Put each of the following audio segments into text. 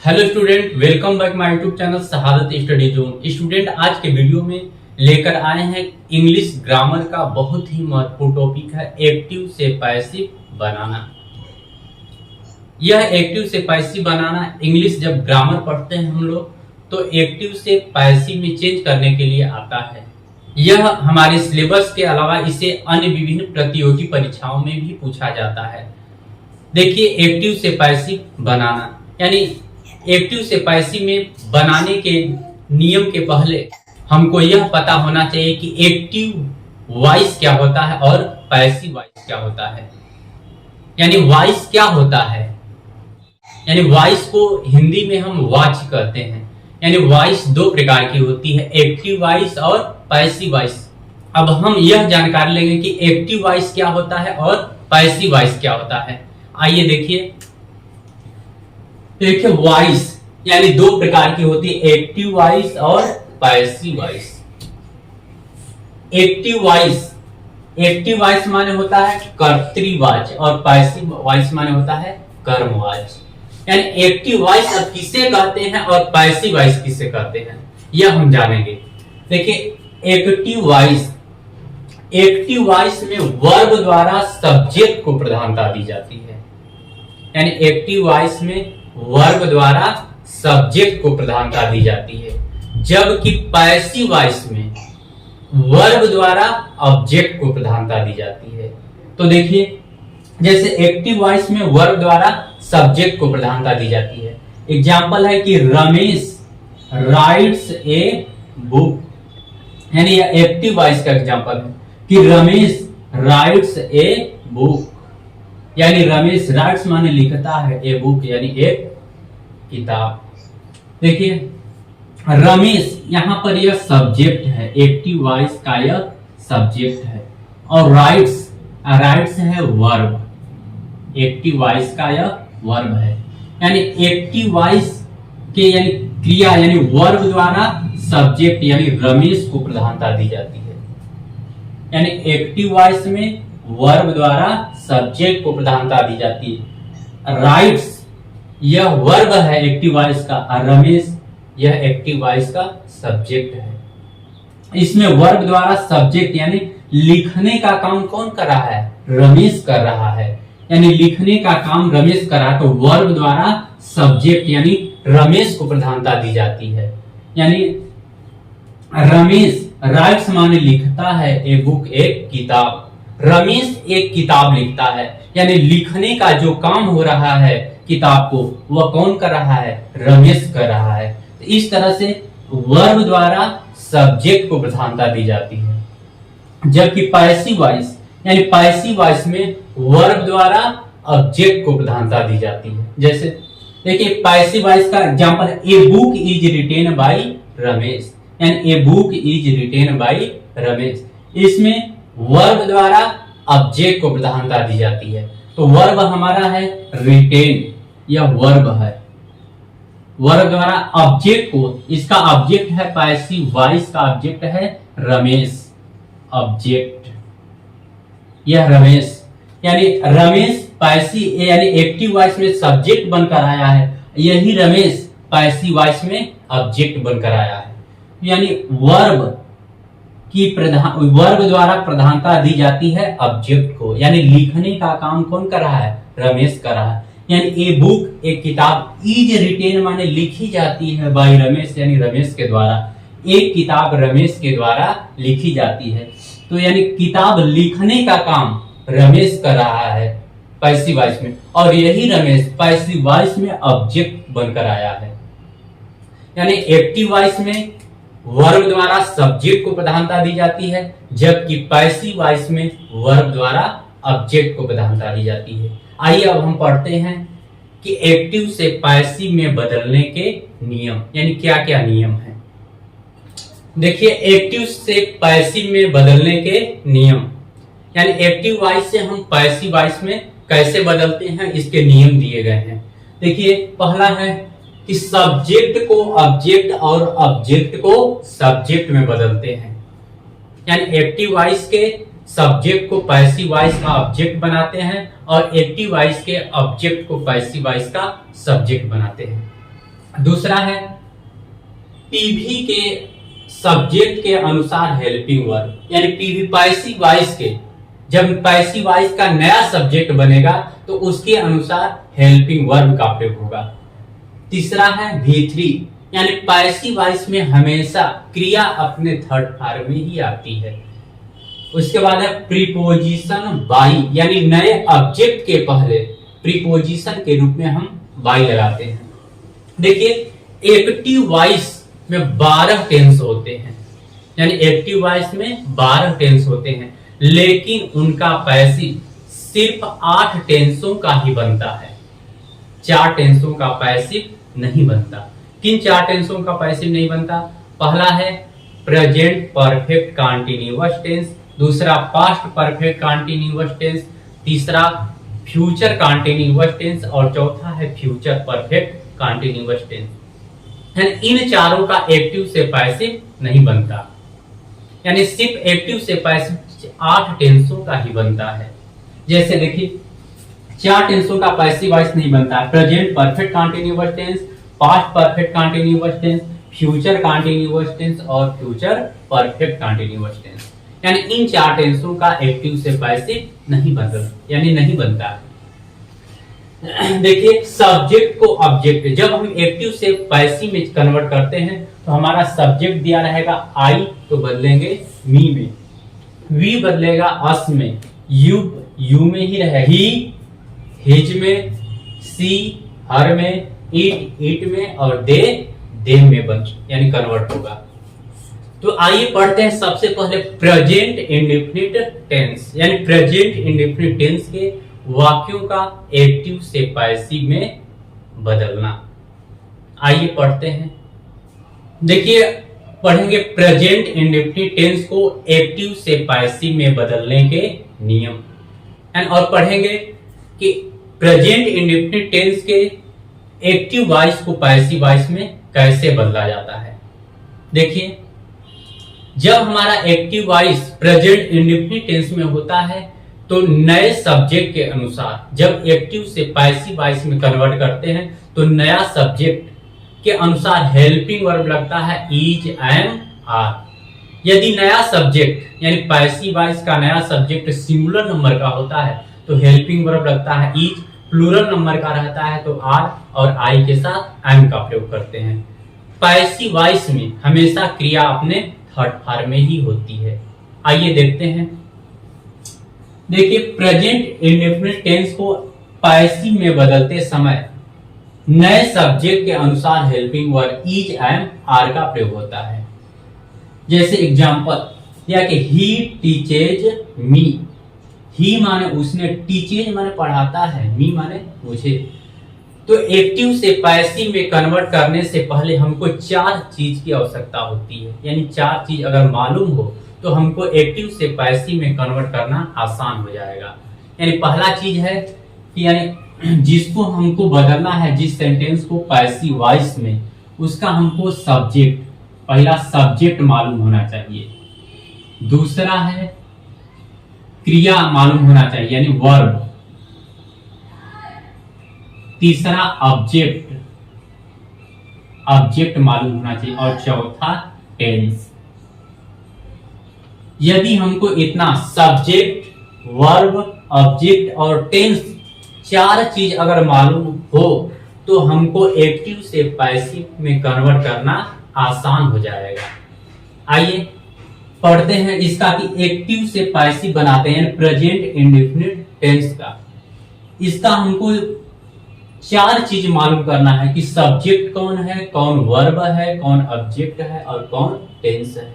Hello student, welcome back my YouTube channel शहादत study zone. Student, आज के video में लेकर आए हैं इंग्लिश ग्रामर का बहुत ही महत्वपूर्ण टॉपिक है एक्टिव से पैसिव बनाना। यह एक्टिव से पैसिव बनाना इंग्लिश जब ग्रामर पढ़ते हैं हम लोग तो एक्टिव से पैसिव में चेंज करने के लिए आता है। यह हमारे सिलेबस के अलावा इसे अन्य विभिन्न प्रतियोगी परीक्षाओं में भी पूछा जाता है। देखिए, एक्टिव से पैसिव बनाना यानी एक्टिव से पैसिव में बनाने के नियम के पहले हमको यह पता होना चाहिए कि एक्टिव वॉइस क्या होता है और पैसिव वॉइस क्या होता है। यानी वॉइस क्या होता है, यानी वॉइस को हिंदी में हम वॉच कहते हैं। यानी वॉइस दो प्रकार की होती है, एक्टिव वॉइस और पैसिव वॉइस। अब हम यह जानकारी लेंगे कि एक्टिव वॉइस क्या होता है और पैसिव वॉइस क्या होता है। आइए देखिए वॉइस यानी दो प्रकार की होती है, एक्टिव वॉइस और पैसिव वॉइस। एक्टिव वॉइस माने होता है कर्तृवाच और पैसिव वॉइस माने होता है कर्मवाच। यानी एक्टिव वॉइस अब किसे कहते हैं और पैसिव वॉइस किसे कहते हैं यह हम जानेंगे। देखिए, एक्टिव वॉइस में वर्ब द्वारा सब्जेक्ट को प्रधानता दी जाती है। यानी एक्टिव वॉइस में वर्ब द्वारा सब्जेक्ट को प्रधानता दी जाती है, जबकि पैसिव वॉइस में वर्ब द्वारा ऑब्जेक्ट को प्रधानता दी जाती है। तो देखिए, जैसे एक्टिव वॉइस में वर्ब द्वारा सब्जेक्ट को प्रधानता दी जाती है। एग्जांपल है कि रमेश राइट्स ए बुक। यानी यह एक्टिव वॉइस का एग्जांपल है कि रमेश राइट्स ए बुक। यानी रमेश राइट्स माने लिखता है, ए बुक यानी एक किताब। देखिए, रमेश यहां पर यह सब्जेक्ट है, एक्टिव वॉइस का यह सब्जेक्ट है, और राइट्स है वर्ब, एक्टिव वॉइस का यह वर्ब है। यानी एक्टिव वॉइस के यानी क्रिया यानी वर्ब द्वारा सब्जेक्ट यानी रमेश को प्रधानता दी जाती है। यानी एक्टिव वॉइस में वर्ब द्वारा सब्जेक्ट को प्रधानता दी जाती है। राइट्स यह वर्ब है एक्टिव वॉइस का, और रमेश यह एक्टिव वॉइस का सब्जेक्ट है। इसमें वर्ब द्वारा सब्जेक्ट यानी लिखने का काम कौन कर रहा है, रमेश कर रहा है। यानी लिखने का काम रमेश कर रहा है, तो वर्ब द्वारा सब्जेक्ट यानी रमेश को प्रधानता दी जाती है। यानी रमेश राइट्स माने लिखता है, ए बुक एक किताब। रमेश एक किताब लिखता है, यानी लिखने का जो काम हो रहा है किताब को वह कौन कर रहा है, रमेश कर रहा है। तो इस तरह से वर्ब द्वारा सब्जेक्ट को प्रधानता दी जाती है। जबकि पैसिव वॉइस यानी पैसिव वॉइस में वर्ब द्वारा ऑब्जेक्ट को प्रधानता दी जाती है। जैसे देखिए, पैसिव वॉइस का एग्जांपल है a book is written by Ramesh. यानी a book is written by Ramesh. इसमें वर्ब द्वारा ऑब्जेक्ट को प्रधानता दी जाती है। तो वर्ब हमारा है रिटेन, यह वर्ब है। वर्ब द्वारा ऑब्जेक्ट को, इसका ऑब्जेक्ट है पैसिव वॉइस का ऑब्जेक्ट है रमेश, ऑब्जेक्ट यह रमेश। यानी रमेश पैसिव यानी एक्टिव वॉइस में सब्जेक्ट बनकर आया है, यही रमेश पैसिव वॉइस में ऑब्जेक्ट बनकर आया है। यानी वर्ब द्वारा प्रधानता दी जाती है ऑब्जेक्ट को। यानी लिखने का काम कौन कर रहा है, रमेश कर रहा है। यानी ए बुक एक किताब, इज रिटेन माने लिखी जाती है बाय रमेश यानी रमेश के द्वारा। एक किताब रमेश के द्वारा लिखी जाती है। तो यानी किताब लिखने का काम रमेश कर रहा है पैसिव वॉइस में, और यही रमेश पैसिव वॉइस में ऑब्जेक्ट बनकर आया है। यानी एक्टिव वॉइस में वर्ब द्वारा सब्जेक्ट को प्रधानता दी जाती है, जबकि पैसिव वॉइस में वर्ब द्वारा ऑब्जेक्ट को प्रधानता दी जाती है। आइए अब हम पढ़ते हैं कि एक्टिव से पैसिव में बदलने के नियम यानी क्या क्या नियम है। देखिए, एक्टिव से पैसिव में बदलने के नियम यानी एक्टिव वॉइस से हम पैसिव वॉइस में कैसे बदलते हैं, इसके नियम दिए गए हैं। देखिए, पहला है कि सब्जेक्ट को ऑब्जेक्ट और ऑब्जेक्ट को सब्जेक्ट में बदलते हैं। यानी एक्टिव वॉइस के सब्जेक्ट को पैसिव वॉइस का ऑब्जेक्ट बनाते हैं और एक्टिव वॉइस के ऑब्जेक्ट को पैसिव वॉइस का सब्जेक्ट बनाते हैं। दूसरा है पीवी के सब्जेक्ट के अनुसार हेल्पिंग वर्ब, यानी पीवी पैसिव वॉइस के, जब पैसिव वॉइस का नया सब्जेक्ट बनेगा तो उसके अनुसार हेल्पिंग वर्ब का प्रयोग होगा। तीसरा है V3, यानी पैसिव वॉइस में हमेशा क्रिया अपने थर्ड फॉर्म में ही आती है। उसके बाद है प्रीपोजिशन बाई, यानी नए ऑब्जेक्ट के पहले प्रीपोजिशन के रूप में हम बाई लगाते हैं। देखिए एक्टिव वॉइस में 12 टेंस होते हैं, यानी एक्टिव वॉइस में 12 टेंस होते हैं, लेकिन उनका पैसिव सिर्फ 8 टेंसों का ही बनता है, 4 टेंसों का पैसिव नहीं बनता। किन 4 टेंसों का पैसिव नहीं बनता? पहला है प्रेजेंट परफेक्ट कंटीन्यूअस टेंस, दूसरा पास्ट परफेक्ट कंटीन्यूअस टेंस, तीसरा फ्यूचर कंटीन्यूअस टेंस और चौथा है फ्यूचर परफेक्ट कंटीन्यूअस टेंस। इन चारों का एक्टिव से पैसिव नहीं बनता, यानी सिर्फ एक्टिव से पैसिव 8 टेंसों का ही बनता है। जैसे देखिए 4 टेंसों का पैसिव वॉइस नहीं बनता है, present perfect continuous tense, past perfect continuous tense, future continuous tense और फ्यूचर परफेक्ट कंटीन्यूअस टेंस। यानी इन 4 टेंसों का एक्टिव से पैसिव नहीं बनता, यानी नहीं बनता। देखिए सब्जेक्ट को ऑब्जेक्ट, जब हम एक्टिव से पैसिव में कन्वर्ट करते हैं तो हमारा सब्जेक्ट दिया रहेगा आई, तो बदलेंगे मी में, वी बदलेगा अस में, यू में ही रहेगा, ही हिज में, सी हर में, इट में और दे में बन, यानी कन्वर्ट होगा। तो आइए पढ़ते हैं सबसे पहले प्रेजेंट इंडेफिनिट टेंस, यानी प्रेजेंट इंडेफिनिट टेंस के वाक्यों का एक्टिव से पैसिव में बदलना। आइए पढ़ते हैं। देखिए पढ़ेंगे प्रेजेंट इंडेफिनिट टेंस को एक्टिव से पैसिव में बदलने के नियम, और पढ़ेंगे कि प्रेजेंट इंडेफिनिट टेंस के एक्टिव वॉइस को पैसिव वॉइस में कैसे बदला जाता है। देखिए जब हमारा active voice present indefinite tense में होता है तो नए सब्जेक्ट के अनुसार, जब एक्टिव से पैसिव वॉइस में कन्वर्ट करते हैं तो नया सब्जेक्ट के अनुसार हेल्पिंग वर्ब लगता है इज, एम, आर। यदि नया सब्जेक्ट यानी पैसिव वॉइस का नया सब्जेक्ट सिंगुलर नंबर का होता है तो हेल्पिंग वर्ब लगता है इज, प्लूरल नंबर का रहता है तो आर और आई के साथ एम का प्रयोग करते हैं। पैसिव वॉइस में हमेशा क्रिया अपने थर्ड फॉर्म में ही होती है। आइए देखते हैं। देखिए प्रेजेंट इंडेफिनिट टेंस को पैसिव में बदलते समय नए सब्जेक्ट के अनुसार helping verb is, am, are का प्रयोग होता है। जैसे एग्जांपल या कि ही टीचेज मी, ही माने उसने, टीचेज माने पढ़ाता है, मी माने मुझे। तो एक्टिव से पैसिव में कन्वर्ट करने से पहले हमको 4 चीज की आवश्यकता होती है, यानी 4 चीज अगर मालूम हो तो हमको एक्टिव से पैसिव में कन्वर्ट करना आसान हो जाएगा। यानी पहला चीज है कि यानी जिसको हमको बदलना है, जिस सेंटेंस को पैसिव वॉइस में, उसका हमको सब्जेक्ट, पहला सब्जेक्ट मालूम होना चाहिए, दूसरा है क्रिया मालूम होना चाहिए यानी वर्ब, तीसरा ऑब्जेक्ट मालूम होना चाहिए और चौथा टेंस। यदि हमको इतना सब्जेक्ट, वर्ब, ऑब्जेक्ट और टेंस 4 चीज अगर मालूम हो तो हमको एक्टिव से पैसिव में कन्वर्ट करना आसान हो जाएगा। आइए पढ़ते हैं इसका कि एक्टिव से पैसिव बनाते हैं प्रेजेंट इंडेफिनिट टेंस का। इसका हमको 4 चीज मालूम करना है कि सब्जेक्ट कौन है, कौन वर्ब है, कौन ऑब्जेक्ट है और कौन टेंस है।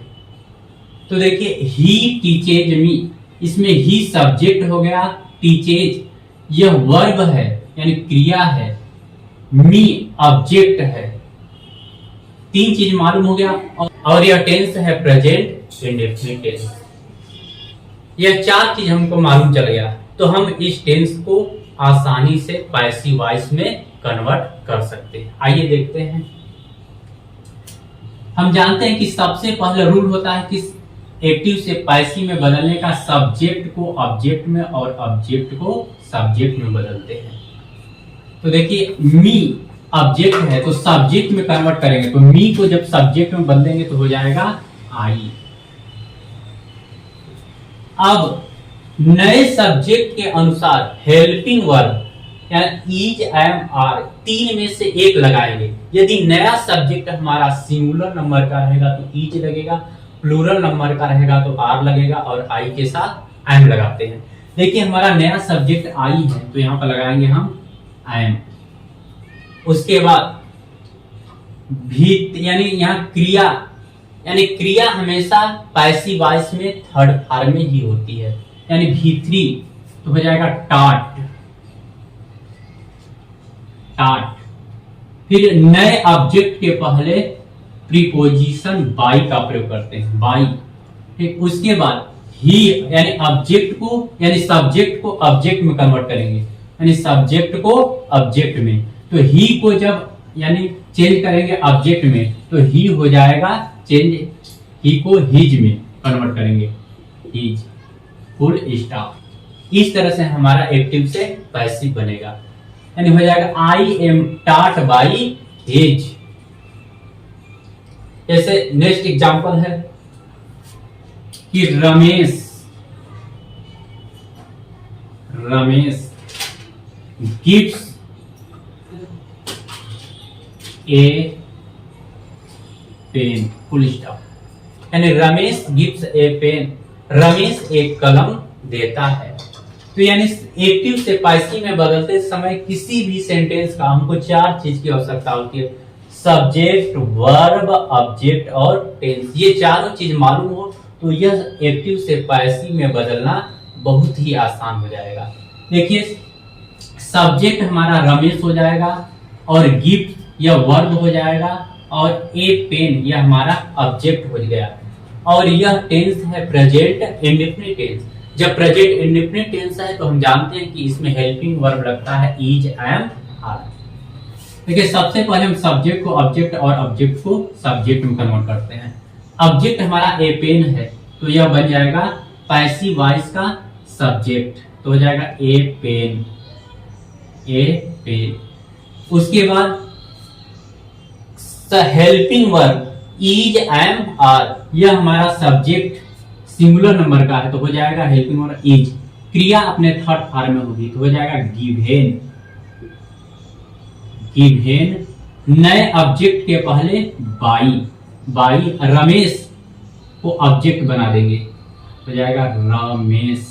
तो देखिए ही टीचेज मी, इसमें ही सब्जेक्ट हो गया, टीचेज यह वर्ब है यानी क्रिया है, मी ऑब्जेक्ट है। 3 चीज मालूम हो गया और यह टेंस है प्रेजेंट इंडेफिनिट टेंस। यह 4 चीज हमको मालूम चल गया तो हम इस टेंस को आसानी से पैसिव वॉइस में कन्वर्ट कर सकते हैं। आइए देखते हैं। हम जानते हैं कि सबसे पहला रूल होता है कि एक्टिव से पैसिव में बदलने का सब्जेक्ट को ऑब्जेक्ट में और ऑब्जेक्ट को सब्जेक्ट में बदलते हैं। तो देखिए मी ऑब्जेक्ट है तो सब्जेक्ट में कन्वर्ट करेंगे, तो मी को जब सब्जेक्ट में बदलेंगे तो हो जाएगा आई। अब नए सब्जेक्ट के अनुसार हेल्पिंग वर्ब यानी इज, एम, आर तीन में से एक लगाएंगे। यदि नया सब्जेक्ट हमारा सिंगुलर नंबर का रहेगा तो इज लगेगा, प्लूरल नंबर का रहेगा तो आर लगेगा, और आई के साथ एम लगाते हैं। देखिए हमारा नया सब्जेक्ट आई है तो यहाँ पर लगाएंगे हम एम। उसके बाद भी यानी यहाँ क्रिया, यानी क्रिया हमेशा पैसिव वॉइस में थर्ड फॉर्म में ही होती है, यानी V3 तो हो जाएगा टाट, टाट। फिर नए ऑब्जेक्ट के पहले प्रीपोजिशन बाई का प्रयोग करते हैं, बाई। ठीक, उसके बाद ही यानी ऑब्जेक्ट को यानी सब्जेक्ट को ऑब्जेक्ट में कन्वर्ट करेंगे, यानी सब्जेक्ट को ऑब्जेक्ट में। तो ही को जब यानी चेंज करेंगे ऑब्जेक्ट में तो ही हो जाएगा चेंज, ही को हिज में कन्वर्ट करेंगे, हिज, फुल स्टॉप। इस तरह से हमारा एक्टिव से पैसिव बनेगा, यानी हो जाएगा I am taught by his. जैसे नेक्स्ट एग्जांपल है कि Ramesh gives a pen, full stop. यानी Ramesh gives a pen, Ramesh एक कलम देता है। तो यानी एक्टिव से पैसिव में बदलते समय किसी भी सेंटेंस का हमको चार चीज की आवश्यकता होती है, सब्जेक्ट, वर्ब, ऑब्जेक्ट और टेंस। ये चारों चीज मालूम हो तो यह एक्टिव से पैसिव में बदलना बहुत ही आसान हो जाएगा। देखिए सब्जेक्ट हमारा रमेश हो जाएगा, और गिफ्ट यह वर्ब हो जाएगा, और ए पेन यह हमारा ऑब्जेक्ट हो गया, और यह टेंस है प्रेजेंट इंडेफिनिट टेंस। जब प्रेजेंट इंडेफिनिट टेंस है तो हम जानते हैं कि इसमें हेल्पिंग वर्ब लगता है इज, एम, आर। देखिए सबसे पहले हम सब्जेक्ट को ऑब्जेक्ट और ऑब्जेक्ट को सब्जेक्ट में कन्वर्ट करते हैं। ऑब्जेक्ट हमारा ए पेन है तो यह बन जाएगा पैसिव वॉइस का सब्जेक्ट, तो हो जाएगा ए पेन, ए पेन। उसके बाद helping verb is, am, are यह हमारा सब्जेक्ट सिंगुलर नंबर का है तो हो जाएगा हेल्पिंग वर्ब इज। क्रिया अपने थर्ड फॉर्म में होगी तो हो जाएगा गिवेन, गिवेन। नए ऑब्जेक्ट के पहले बाई, बाई रमेश को ऑब्जेक्ट बना देंगे तो जाएगा Ramesh,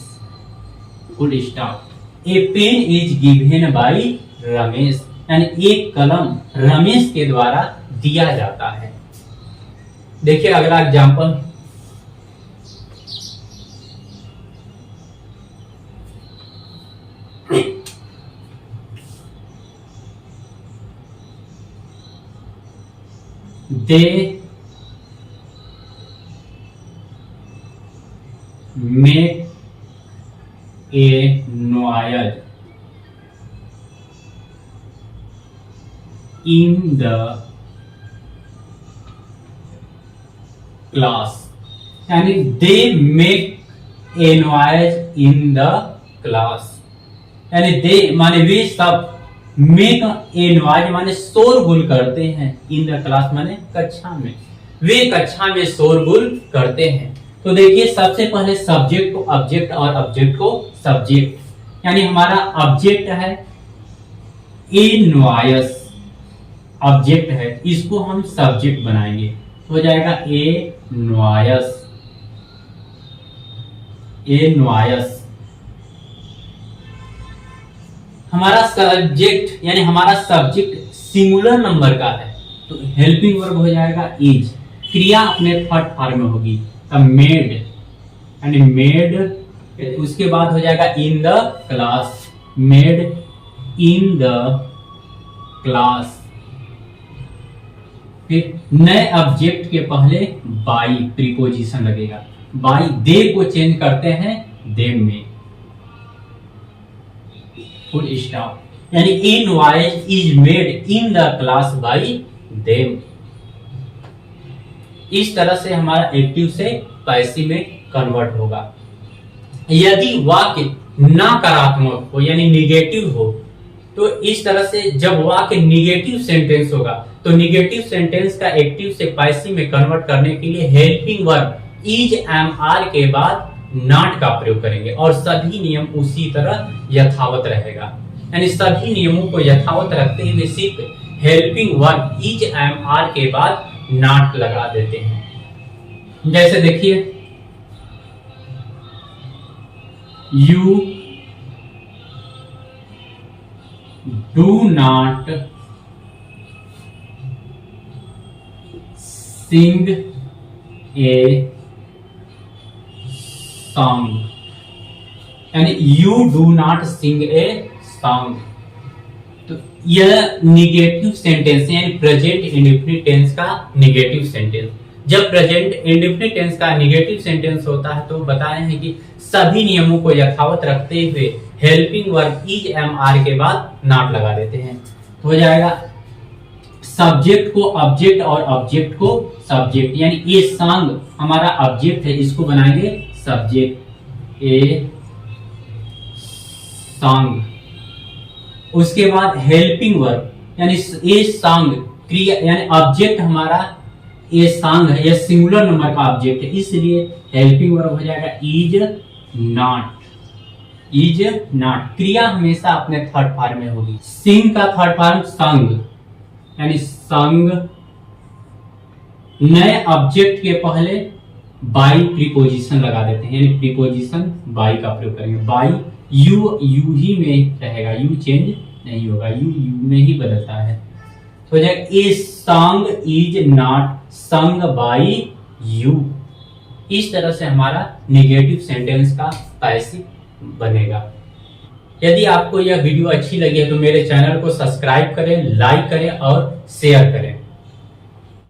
full stop. A pen is given by Ramesh, यानी एक कलम रमेश के द्वारा दिया जाता है। देखिए अगला example, they make a noise in the class, यानी they make a noise in the class, यानी they माने वे सब, मेक ए नॉइज माने शोरगुल करते हैं, इन द क्लास माने कक्षा में, वे कक्षा में शोरगुल करते हैं। तो देखिए सबसे पहले सब्जेक्ट को ऑब्जेक्ट और ऑब्जेक्ट को सब्जेक्ट, यानी हमारा ऑब्जेक्ट है ए नॉइस, ऑब्जेक्ट है, इसको हम सब्जेक्ट बनाएंगे तो हो जाएगा ए नॉइस, ए नॉइस। हमारा सब्जेक्ट यानी हमारा सब्जेक्ट सिंगुलर नंबर का है तो हेल्पिंग वर्ब हो जाएगा इज। क्रिया अपने थर्ड फॉर्म में होगी तब मेड, यानी मेड। उसके बाद हो जाएगा in the class, made in the class. फिर नए ऑब्जेक्ट के पहले बाई प्रीपोजिशन लगेगा, बाई दे को चेंज करते हैं देम में, फुल स्टॉप। यानी ए noise is made in the class bye them. इस तरह से हमारा एक्टिव से पैसिव में कन्वर्ट होगा। यदि वाक्य नकारात्मक हो यानी निगेटिव हो तो इस तरह से जब वाक्य निगेटिव सेंटेंस होगा तो निगेटिव सेंटेंस का एक्टिव से पैसिव में कन्वर्ट करने के लिए helping verb is am are के बाद नॉट का प्रयोग करेंगे और सभी नियम उसी तरह यथावत रहेगा। यानी सभी नियमों को यथावत रखते हुए सिर्फ helping verb is am are के बाद नॉट लगा देते हैं। जैसे देखिए, you do not sing a song, यानी you do not sing a song. तो यह निगेटिव सेंटेंस है, यानी प्रेजेंट इंडेफिनिट टेंस का निगेटिव सेंटेंस। जब प्रेजेंट इंडेफिनिट टेंस का निगेटिव सेंटेंस होता है तो बताए हैं कि सभी नियमों को यथावत रखते हुए helping verb is am are के बाद नॉट लगा देते हैं। तो हो जाएगा सब्जेक्ट को ऑब्जेक्ट और ऑब्जेक्ट को सब्जेक्ट, यानी ये सॉन्ग हमारा ऑब्जेक्ट है, इसको बनाएंगे सब्जेक्ट, ए सॉन्ग। उसके बाद हेल्पिंग वर्ब, यानी ए सॉन्ग क्रिया, यानी ऑब्जेक्ट हमारा ए सॉन्ग है, यह सिंगुलर नंबर का ऑब्जेक्ट है, इसलिए हेल्पिंग वर्ब हो जाएगा इज नॉट। इज नॉट क्रिया हमेशा अपने थर्ड फॉर्म में होगी। सिंग का थर्ड फॉर्म संग, यानी संग। नए ऑब्जेक्ट के पहले बाई प्रीपोजिशन लगा देते हैं, यानी प्रीपोजिशन बाई का प्रयोग करेंगे। बाई यू यू ही में रहेगा, यू चेंज नहीं होगा, यू यू में ही बदलता है। तो ए सॉन्ग इज नॉट संग बाई यू। इस तरह से हमारा नेगेटिव सेंटेंस का पैसिव बनेगा। यदि आपको यह वीडियो अच्छी लगी है तो मेरे चैनल को सब्सक्राइब करें, लाइक करें और शेयर करें।